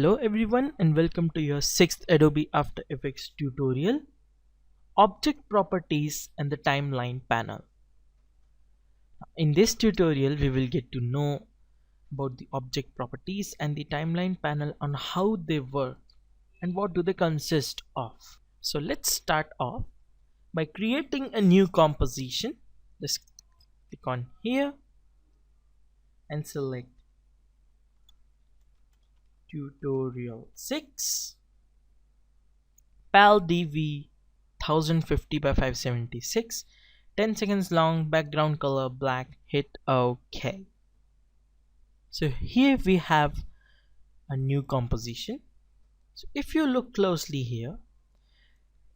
Hello everyone and welcome to your 6th Adobe After Effects tutorial, Object Properties and the Timeline panel. In this tutorial we will get to know about the object properties and the timeline panel on how they work and what do they consist of. So let's start off by creating a new composition. Just click on here and select Tutorial 6 PAL DV 1050 by 576, 10 seconds long, background color black, hit OK. So here we have a new composition. So if you look closely here,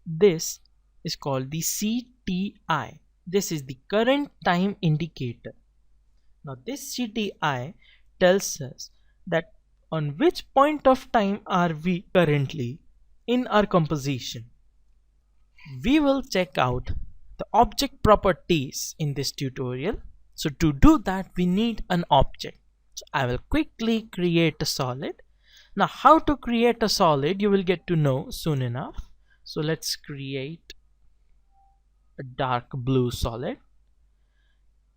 this is called the CTI. This is the current time indicator. Now this CTI tells us that on which point of time are we currently in our composition. We will check out the object properties in this tutorial. So to do that we need an object. So I will quickly create a solid. Now how to create a solid you will get to know soon enough. So let's create a dark blue solid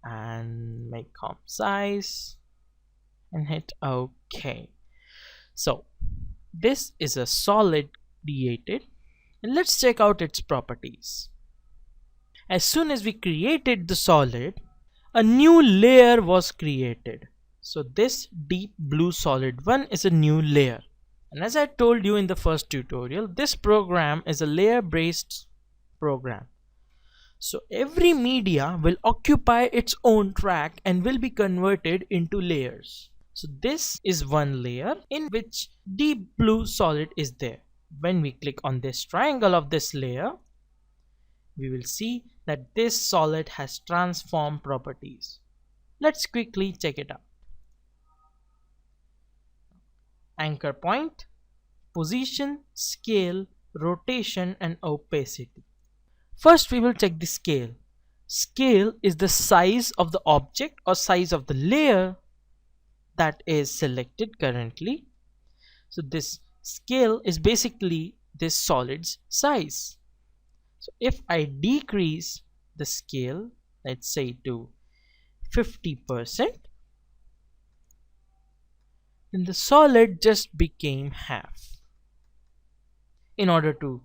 and make comp size and hit OK. So this is a solid created, and let's check out its properties. As soon as we created the solid, a new layer was created. So this deep blue solid one is a new layer, and as I told you in the first tutorial, this program is a layer based program. So every media will occupy its own track and will be converted into layers. So this is one layer in which deep blue solid is there. When we click on this triangle of this layer, we will see that this solid has transform properties. Let's quickly check it out. Anchor point, position, scale, rotation and opacity. First we will check the scale. Scale is the size of the object or size of the layer that is selected currently. So this scale is basically this solid's size. So if I decrease the scale, let's say to 50%, then the solid just became half. In order to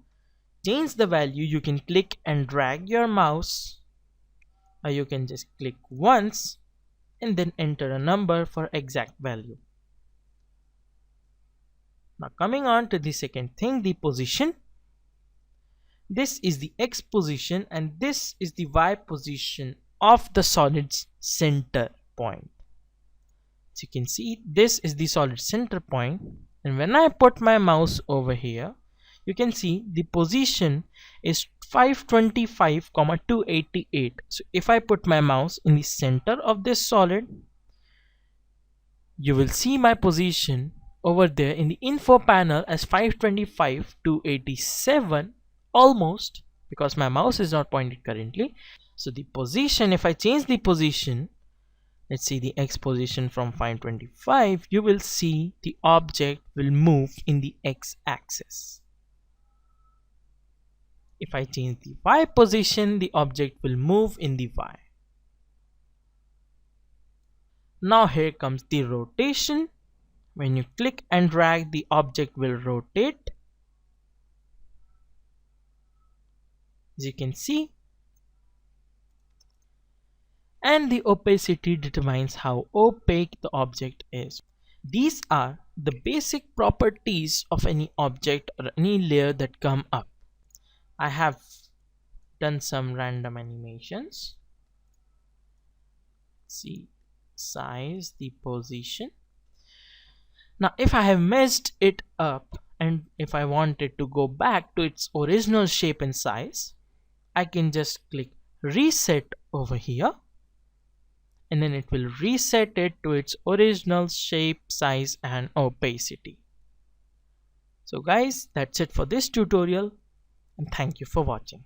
change the value, you can click and drag your mouse, or you can just click once and then enter a number for exact value. Now coming on to the second thing, the position. This is the X position and this is the Y position of the solid's center point. So you can see this is the solid center point, and when I put my mouse over here, you can see the position is 525, 288. So if I put my mouse in the center of this solid, you will see my position over there in the info panel as 525, 287, almost, because my mouse is not pointed currently. So the position, if I change the position, let's see the X position from 525, you will see the object will move in the X axis. If I change the Y position, the object will move in the Y. Now here comes the rotation. When you click and drag, the object will rotate. As you can see. And the opacity determines how opaque the object is. These are the basic properties of any object or any layer that come up. I have done some random animations. See, size, the position. Now if I have messed it up and if I wanted to go back to its original shape and size, I can just click reset over here, and then it will reset it to its original shape, size and opacity. So guys, that's it for this tutorial, and thank you for watching.